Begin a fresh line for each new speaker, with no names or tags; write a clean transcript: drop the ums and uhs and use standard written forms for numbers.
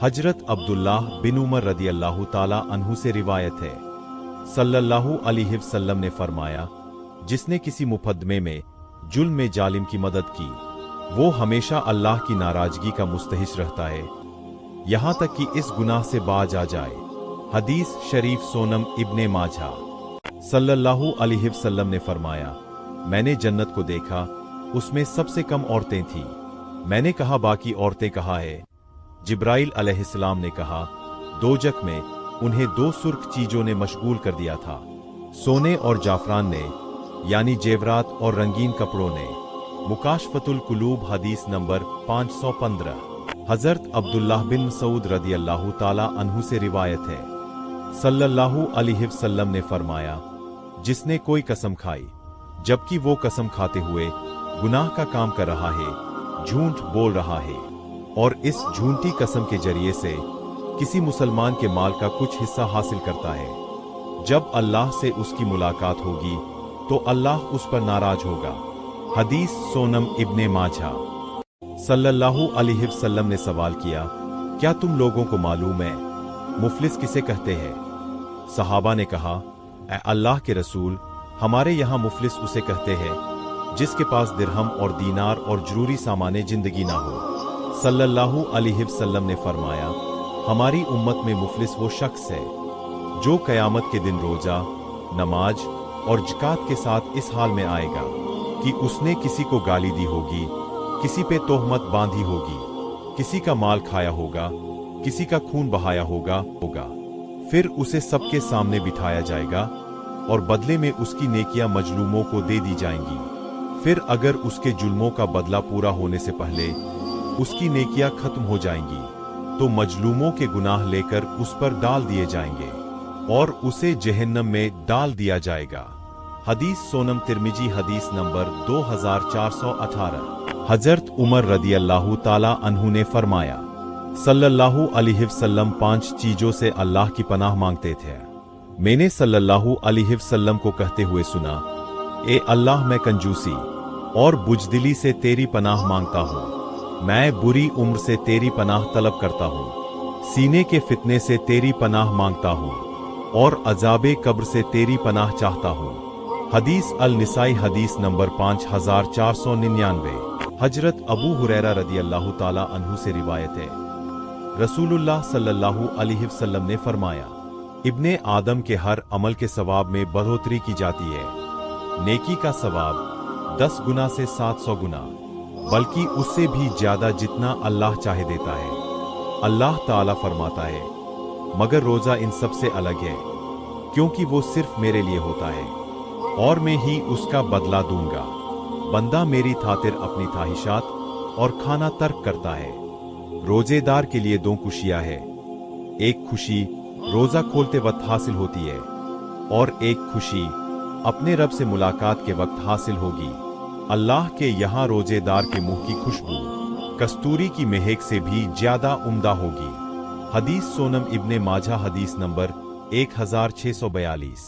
हजरत अब्दुल्लाह बिन उमर रदी अल्लाह ताला अन्हु से रिवायत है, सल्लल्लाहु अलैहि वसल्लम ने फरमाया, जिसने किसी मुकद्दमे में जुल्म में जालिम की मदद की, वो हमेशा अल्लाह की नाराजगी का मुस्तहिक रहता है, यहां तक कि इस गुनाह से बाज आ जाए। हदीस शरीफ सोनम इब्ने माजा। सल्लल्लाहु अलैहि वसल्लम ने फरमाया, मैंने जन्नत को देखा, उसमें सबसे कम औरतें थीं। मैंने कहा, बाकी औरतें कहाँ है? जिब्राइल अलैहिस्सलाम ने कहा, दोजख में उन्हें दो सुर्ख चीजों ने मशगूल कर दिया था, सोने और जाफरान ने, यानी जेवरात और रंगीन कपड़ों ने। मुकाशफतुल कुलूब हदीस नंबर 515। हजरत अब्दुल्लाह बिन मसूद रदी अल्लाह ताला अन्हु से रिवायत है, सल्लल्लाहु अलैहि वसल्लम ने फरमाया, जिसने कोई कसम खाई जबकि वो कसम खाते हुए गुनाह का काम कर रहा है, झूठ बोल रहा है, और इस झूठी कसम के जरिए से किसी मुसलमान के माल का कुछ हिस्सा हासिल करता है, जब अल्लाह से उसकी मुलाकात होगी तो अल्लाह उस पर नाराज होगा। हदीस सोनम इब्ने माजा। सल्लल्लाहु अलैहि वसल्लम ने सवाल किया, क्या तुम लोगों को मालूम है मुफलिस किसे कहते हैं? सहाबा ने कहा, ए अल्लाह के रसूल, हमारे यहाँ मुफलिस उसे कहते हैं जिसके पास दिरहम और दीनार और जरूरी सामाने जिंदगी ना हो। सल्लल्लाहु अलैहि वसल्लम ने फरमाया, हमारी उम्मत में मुफलिस वो शख्स है जो कयामत के दिन रोजा, नमाज और ज़कात के साथ इस हाल में आएगा कि उसने किसी को गाली दी होगी, किसी पे तोहमत बांधी होगी, किसी का माल खाया होगा, किसी का खून बहाया होगा। फिर उसे सबके सामने बिठाया जाएगा और बदले में उसकी नेकियां मजलूमों को दे दी जाएंगी। फिर अगर उसके जुल्मों का बदला पूरा होने से पहले उसकी नेकियां खत्म हो जाएंगी तो मजलूमों के गुनाह लेकर उस पर डाल दिए जाएंगे और उसे जहन्नम में डाल दिया जाएगा। हदीस सोनम तिरमिजी हदीस नंबर 2418। हजरत उमर रदी अल्लाह ताला अन्हु ने फरमाया, सल्लल्लाहु अलैहि वसल्लम 5 चीजों से अल्लाह की पनाह मांगते थे। मैंने सल्लल्लाहु अलैहि वसल्लम को कहते हुए सुना, ए अल्लाह, मैं कंजूसी और बुजदिली से तेरी पनाह मांगता हूँ, मैं बुरी उम्र से तेरी पनाह तलब करता हूँ, सीने के फितने से तेरी पनाह मांगता हूँ और अजाबे कब्र से तेरी पनाह चाहता हूँ। हदीस अल निसाई हदीस नंबर 5499। हजरत अबू हुरैरा रदी अल्लाह ताला अन्हु से रिवायत है, रसूलुल्लाह सल्लल्लाहु अलैहि वसल्लम ने फरमाया, इब्ने आदम के हर अमल के सवाब में बढ़ोतरी की जाती है, नेकी का सवाब 10 गुना से 700 गुना, बल्कि उससे भी ज्यादा जितना अल्लाह चाहे देता है। अल्लाह ताला फरमाता है, मगर रोजा इन सब से अलग है, क्योंकि वो सिर्फ मेरे लिए होता है और मैं ही उसका बदला दूंगा। बंदा मेरी खातिर अपनी ख्वाहिशात और खाना तर्क करता है। रोजेदार के लिए 2 खुशियां है, एक खुशी रोजा खोलते वक्त हासिल होती है और एक खुशी अपने रब से मुलाकात के वक्त हासिल होगी। अल्लाह के यहाँ रोजेदार के मुंह की खुशबू कस्तूरी की महक से भी ज्यादा उम्दा होगी। हदीस सोनम इब्ने माजा हदीस नंबर 1642।